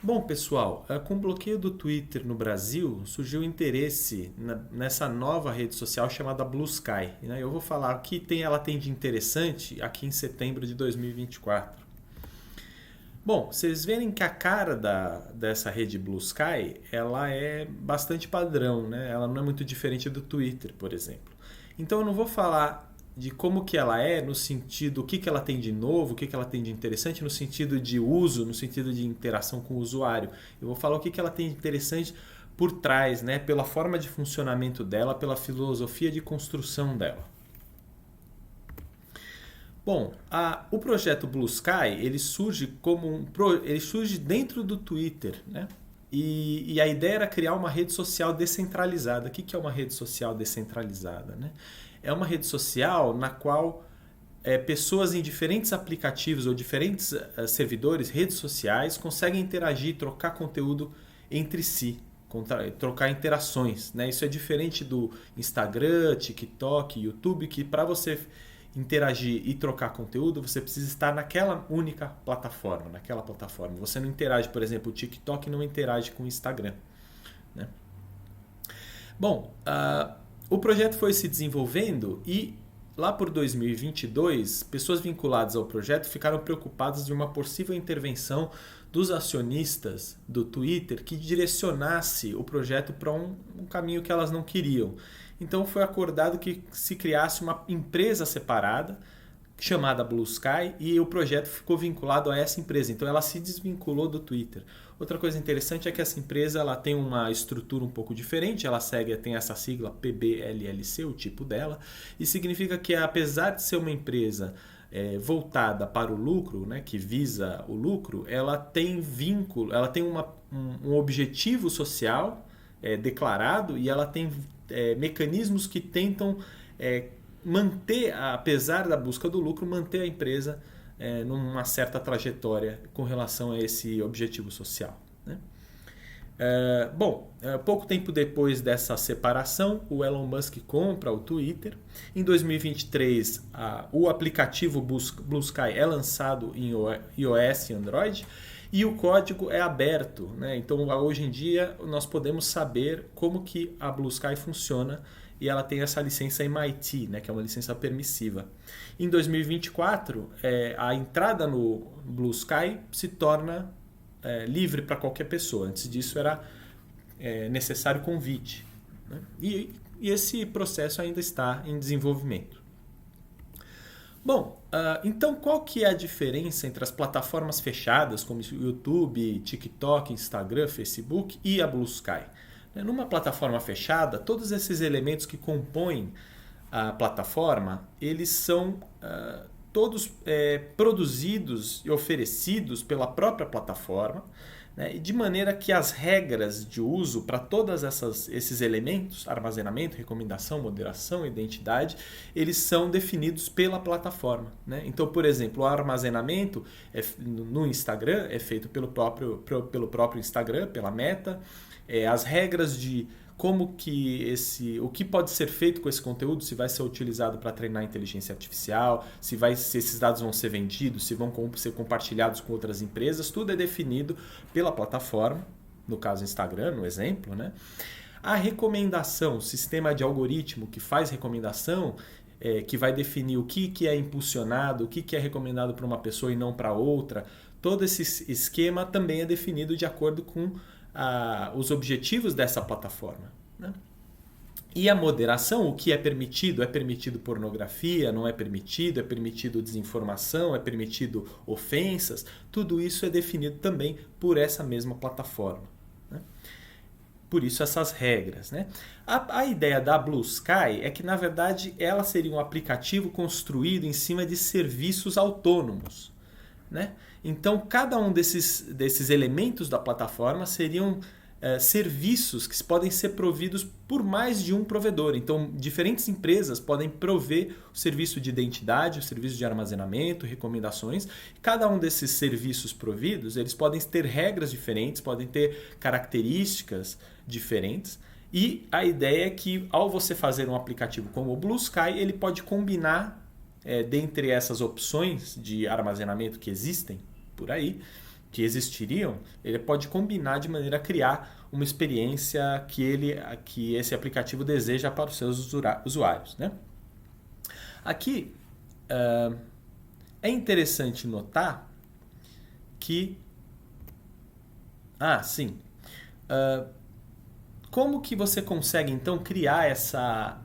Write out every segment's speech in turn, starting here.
Bom, pessoal, com o bloqueio do Twitter no Brasil, surgiu interesse nessa nova rede social chamada Blue Sky. Né? Eu vou falar o que ela tem de interessante aqui em setembro de 2024. Bom, vocês verem que a cara dessa rede Blue Sky, ela é bastante padrão, né? Ela não é muito diferente do Twitter, por exemplo. Então eu não vou falar de como que ela é, no sentido, o que que ela tem de novo, o que que ela tem de interessante, no sentido de uso, no sentido de interação com o usuário. Eu vou falar o que que ela tem de interessante por trás, né? Pela forma de funcionamento dela, pela filosofia de construção dela. Bom, o projeto Blue Sky ele surge ele surge dentro do Twitter, né? E a ideia era criar uma rede social descentralizada. O que é uma rede social descentralizada, né? É uma rede social na qual pessoas em diferentes aplicativos ou diferentes servidores, redes sociais, conseguem interagir, trocar conteúdo entre si, trocar interações, né? Isso é diferente do Instagram, TikTok, YouTube, que para você interagir e trocar conteúdo, você precisa estar naquela única plataforma, naquela plataforma. Você não interage, por exemplo, o TikTok não interage com o Instagram, né? Bom, o projeto foi se desenvolvendo e lá por 2022, pessoas vinculadas ao projeto ficaram preocupadas de uma possível intervenção dos acionistas do Twitter que direcionasse o projeto para um caminho que elas não queriam. Então foi acordado que se criasse uma empresa separada chamada Blue Sky e o projeto ficou vinculado a essa empresa. Então ela se desvinculou do Twitter. Outra coisa interessante é que essa empresa ela tem uma estrutura um pouco diferente, ela tem essa sigla PBLLC, o tipo dela, e significa que apesar de ser uma empresa voltada para o lucro, né, que visa o lucro, ela tem vínculo, ela tem um objetivo social declarado e ela tem mecanismos que tentam manter, apesar da busca do lucro, manter a empresa numa certa trajetória com relação a esse objetivo social, né? Pouco tempo depois dessa separação, o Elon Musk compra o Twitter. Em 2023, o aplicativo Blue Sky é lançado em iOS e Android e o código é aberto, né? Então, hoje em dia, nós podemos saber como que a Blue Sky funciona e ela tem essa licença MIT, né, que é uma licença permissiva. Em 2024, a entrada no Blue Sky se torna livre para qualquer pessoa. Antes disso era necessário convite, né? E esse processo ainda está em desenvolvimento. Bom, então qual que é a diferença entre as plataformas fechadas como YouTube, TikTok, Instagram, Facebook e a Blue Sky? Numa plataforma fechada, todos esses elementos que compõem a plataforma, eles são todos produzidos e oferecidos pela própria plataforma, né, de maneira que as regras de uso para todos esses elementos, armazenamento, recomendação, moderação, identidade, eles são definidos pela plataforma, né? Então, por exemplo, o armazenamento no Instagram é feito pelo próprio Instagram, pela Meta. As regras de como que o que pode ser feito com esse conteúdo, se vai ser utilizado para treinar inteligência artificial, se esses dados vão ser vendidos, se vão ser compartilhados com outras empresas, tudo é definido pela plataforma, no caso Instagram, no exemplo, né? A recomendação, o sistema de algoritmo que faz recomendação, que vai definir o que é impulsionado, o que é recomendado para uma pessoa e não para outra, todo esse esquema também é definido de acordo com os objetivos dessa plataforma, né? E a moderação, o que é permitido pornografia, não é permitido desinformação, é permitido ofensas, tudo isso é definido também por essa mesma plataforma, né? Por isso essas regras, né? A ideia da Blue Sky é que, na verdade, ela seria um aplicativo construído em cima de serviços autônomos, né? Então, cada um desses elementos da plataforma seriam serviços que podem ser providos por mais de um provedor. Então, diferentes empresas podem prover o serviço de identidade, o serviço de armazenamento, recomendações. Cada um desses serviços providos, eles podem ter regras diferentes, podem ter características diferentes. E a ideia é que, ao você fazer um aplicativo como o Blue Sky, ele pode combinar dentre essas opções de armazenamento que existem por aí, que existiriam, ele pode combinar de maneira a criar uma experiência que esse aplicativo deseja para os seus usuários, né? Aqui é interessante notar que sim. Como que você consegue então criar essa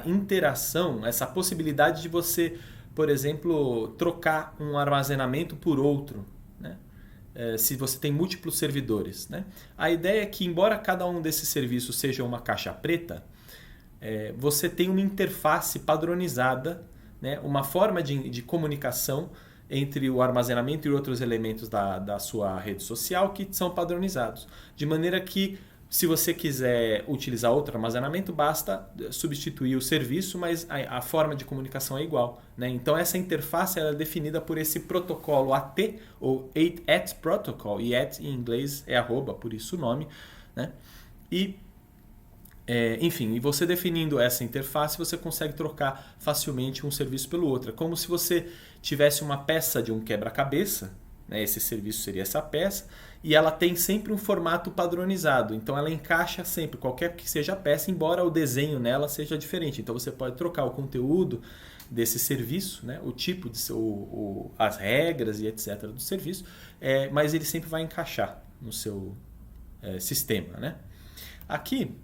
interação, essa possibilidade de você, por exemplo, trocar um armazenamento por outro, né? Se você tem múltiplos servidores, né? A ideia é que, embora cada um desses serviços seja uma caixa preta, você tem uma interface padronizada, né? Uma forma de comunicação entre o armazenamento e outros elementos da sua rede social que são padronizados. De maneira que, se você quiser utilizar outro armazenamento, basta substituir o serviço, mas a forma de comunicação é igual, né? Então essa interface ela é definida por esse protocolo AT, ou AT Protocol, e AT em inglês é arroba, por isso o nome, né? Enfim, e você definindo essa interface, você consegue trocar facilmente um serviço pelo outro. É como se você tivesse uma peça de um quebra-cabeça, né? Esse serviço seria essa peça, e ela tem sempre um formato padronizado. Então ela encaixa sempre, qualquer que seja a peça, embora o desenho nela seja diferente. Então você pode trocar o conteúdo desse serviço, né? O tipo, as regras e etc. do serviço, mas ele sempre vai encaixar no seu sistema, né? Aqui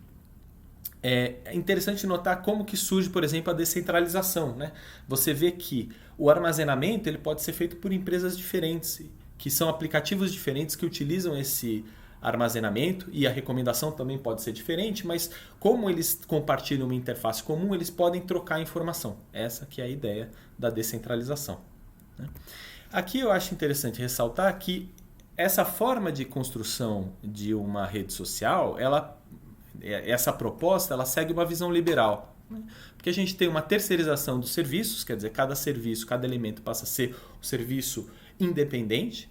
é interessante notar como que surge, por exemplo, a descentralização, né? Você vê que o armazenamento ele pode ser feito por empresas diferentes, que são aplicativos diferentes que utilizam esse armazenamento, e a recomendação também pode ser diferente, mas como eles compartilham uma interface comum, eles podem trocar informação. Essa que é a ideia da descentralização, né? Aqui eu acho interessante ressaltar que essa forma de construção de uma rede social, essa proposta ela segue uma visão liberal, né? Porque a gente tem uma terceirização dos serviços, quer dizer, cada serviço, cada elemento passa a ser um serviço independente.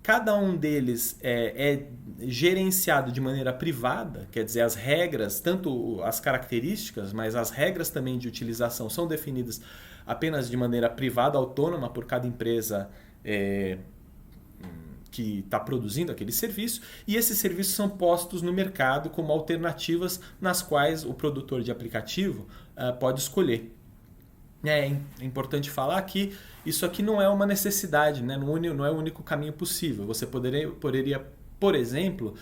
Cada um deles é gerenciado de maneira privada, quer dizer, as regras, tanto as características, mas as regras também de utilização são definidas apenas de maneira privada, autônoma por cada empresa que está produzindo aquele serviço, e esses serviços são postos no mercado como alternativas nas quais o produtor de aplicativo pode escolher. É importante falar que isso aqui não é uma necessidade, né? Não é o único caminho possível. Você poderia, por exemplo,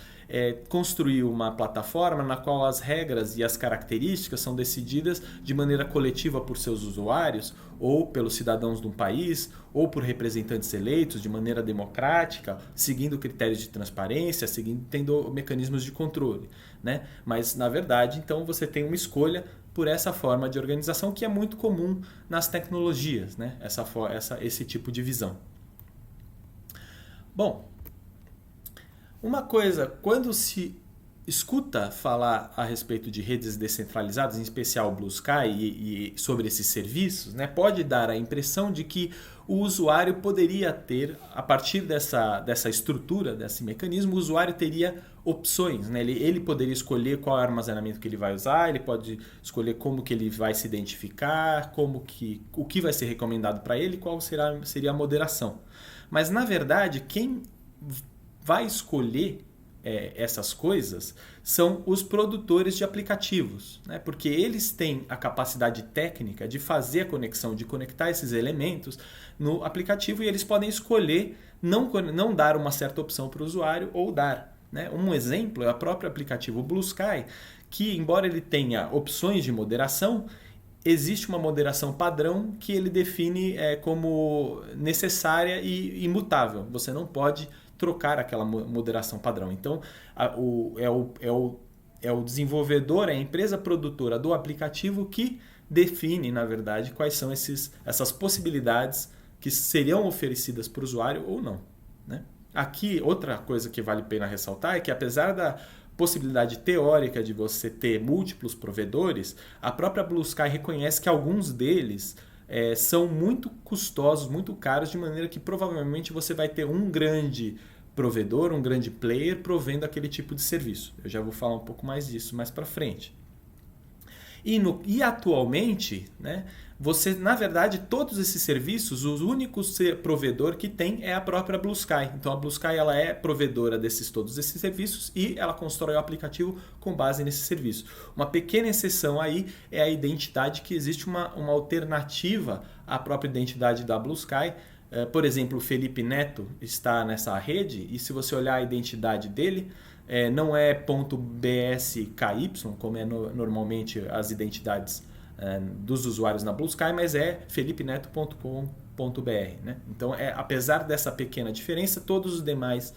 construir uma plataforma na qual as regras e as características são decididas de maneira coletiva por seus usuários, ou pelos cidadãos de um país, ou por representantes eleitos de maneira democrática, seguindo critérios de transparência, tendo mecanismos de controle, né? Mas, na verdade, então você tem uma escolha por essa forma de organização que é muito comum nas tecnologias, né? Esse tipo de visão. Bom, uma coisa, quando se escuta falar a respeito de redes descentralizadas, em especial o Blue Sky e sobre esses serviços, né, pode dar a impressão de que o usuário poderia ter, a partir dessa estrutura, desse mecanismo, o usuário teria opções, né? Ele poderia escolher qual armazenamento que ele vai usar, ele pode escolher como que ele vai se identificar, o que vai ser recomendado para ele, qual seria a moderação. Mas, na verdade, quem vai escolher essas coisas são os produtores de aplicativos, né? Porque eles têm a capacidade técnica de fazer a conexão, de conectar esses elementos no aplicativo, e eles podem escolher não dar uma certa opção para o usuário ou dar, né? Um exemplo é o próprio aplicativo Blue Sky, que, embora ele tenha opções de moderação, existe uma moderação padrão que ele define como necessária e imutável. Você não pode trocar aquela moderação padrão. Então, é o desenvolvedor, é a empresa produtora do aplicativo que define, na verdade, quais são essas possibilidades que seriam oferecidas para o usuário ou não, né? Aqui, outra coisa que vale a pena ressaltar é que, apesar da possibilidade teórica de você ter múltiplos provedores, a própria Blue Sky reconhece que alguns deles são muito custosos, muito caros, de maneira que provavelmente você vai ter um grande provedor, um grande player provendo aquele tipo de serviço. Eu já vou falar um pouco mais disso mais para frente. E atualmente, né, você, na verdade, todos esses serviços, o único provedor que tem é a própria Blue Sky. Então a Blue Sky ela é provedora todos esses serviços e ela constrói o aplicativo com base nesse serviço. Uma pequena exceção aí é a identidade, que existe uma alternativa à própria identidade da Blue Sky. Por exemplo, o Felipe Neto está nessa rede e se você olhar a identidade dele, não é .bsky, como é normalmente as identidades dos usuários na Blue Sky, mas é felipeneto.com.br, né? Então, apesar dessa pequena diferença, todos os demais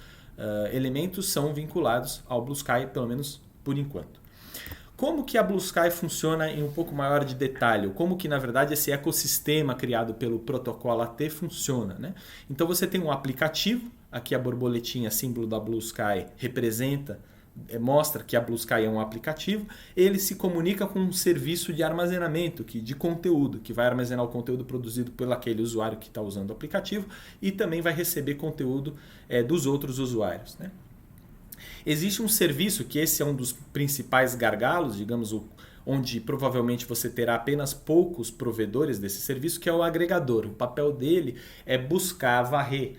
elementos são vinculados ao Blue Sky, pelo menos por enquanto. Como que a Blue Sky funciona em um pouco maior de detalhe? Como que, na verdade, esse ecossistema criado pelo protocolo AT funciona, né? Então, você tem um aplicativo, aqui a borboletinha, símbolo da Blue Sky, mostra que a Blue Sky é um aplicativo. Ele se comunica com um serviço de armazenamento de conteúdo, que vai armazenar o conteúdo produzido por aquele usuário que está usando o aplicativo e também vai receber conteúdo dos outros usuários, né? Existe um serviço que esse é um dos principais gargalos, digamos, onde provavelmente você terá apenas poucos provedores desse serviço, que é o agregador. O papel dele é buscar, varrer,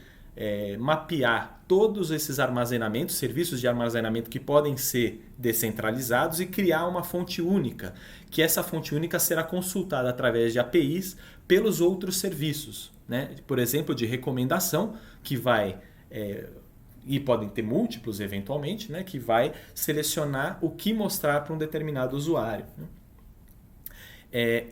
mapear todos esses armazenamentos, serviços de armazenamento que podem ser descentralizados e criar uma fonte única, que essa fonte única será consultada através de APIs pelos outros serviços, né? Por exemplo, de recomendação, que vai... e podem ter múltiplos eventualmente, né? Que vai selecionar o que mostrar para um determinado usuário, né?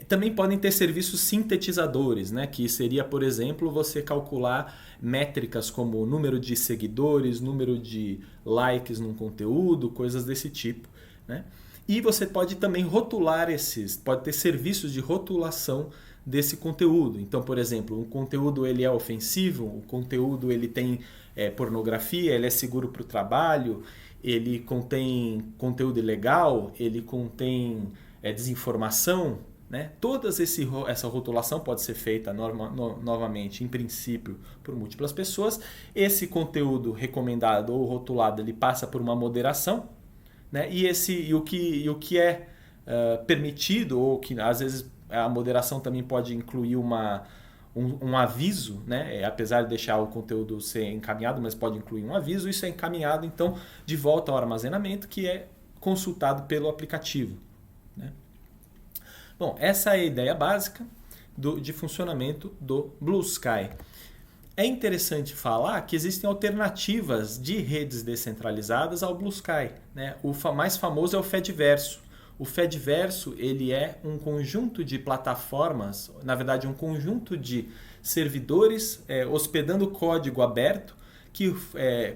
Também podem ter serviços sintetizadores, né? Que seria, por exemplo, você calcular métricas como número de seguidores, número de likes num conteúdo, coisas desse tipo, né? E você pode também rotular pode ter serviços de rotulação desse conteúdo. Então, por exemplo, um conteúdo ele é ofensivo, o conteúdo ele tem pornografia, ele é seguro para o trabalho, ele contém conteúdo ilegal, ele contém desinformação, né? Toda essa rotulação pode ser feita novamente, em princípio, por múltiplas pessoas. Esse conteúdo recomendado ou rotulado ele passa por uma moderação, né? E o que é permitido, ou que às vezes a moderação também pode incluir um aviso, né? Apesar de deixar o conteúdo ser encaminhado, mas pode incluir um aviso. Isso é encaminhado então de volta ao armazenamento, que é consultado pelo aplicativo, né? Bom, essa é a ideia básica de funcionamento do Blue Sky. É interessante falar que existem alternativas de redes descentralizadas ao Blue Sky, né? O mais famoso é o Fediverso. O Fediverso ele é um conjunto de plataformas, na verdade um conjunto de servidores hospedando código aberto,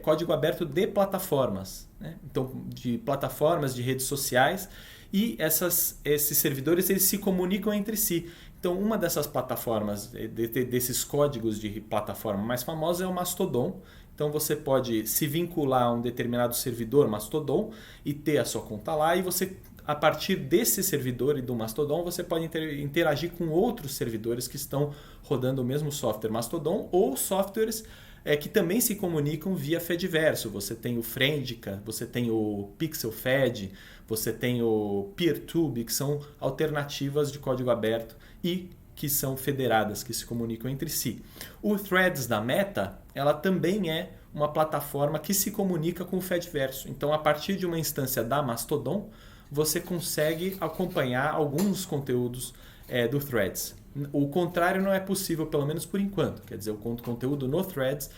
código aberto de plataformas, né? Então, de plataformas, de redes sociais, e esses servidores eles se comunicam entre si. Então, uma dessas plataformas, desses códigos de plataforma mais famosos é o Mastodon. Então, você pode se vincular a um determinado servidor Mastodon e ter a sua conta lá, e você, a partir desse servidor e do Mastodon, você pode interagir com outros servidores que estão rodando o mesmo software Mastodon ou softwares que também se comunicam via Fediverso. Você tem o Friendica, você tem o PixelFed, você tem o PeerTube, que são alternativas de código aberto e que são federadas, que se comunicam entre si. O Threads da Meta, ela também é uma plataforma que se comunica com o Fediverso. Então, a partir de uma instância da Mastodon, você consegue acompanhar alguns conteúdos do Threads. O contrário não é possível, pelo menos por enquanto. Quer dizer, o conteúdo no Threads,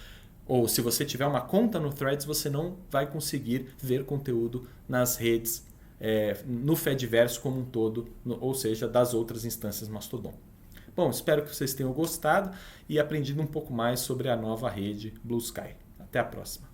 ou se você tiver uma conta no Threads, você não vai conseguir ver conteúdo nas redes, no Fediverso como um todo, ou seja, das outras instâncias Mastodon. Bom, espero que vocês tenham gostado e aprendido um pouco mais sobre a nova rede Blue Sky. Até a próxima.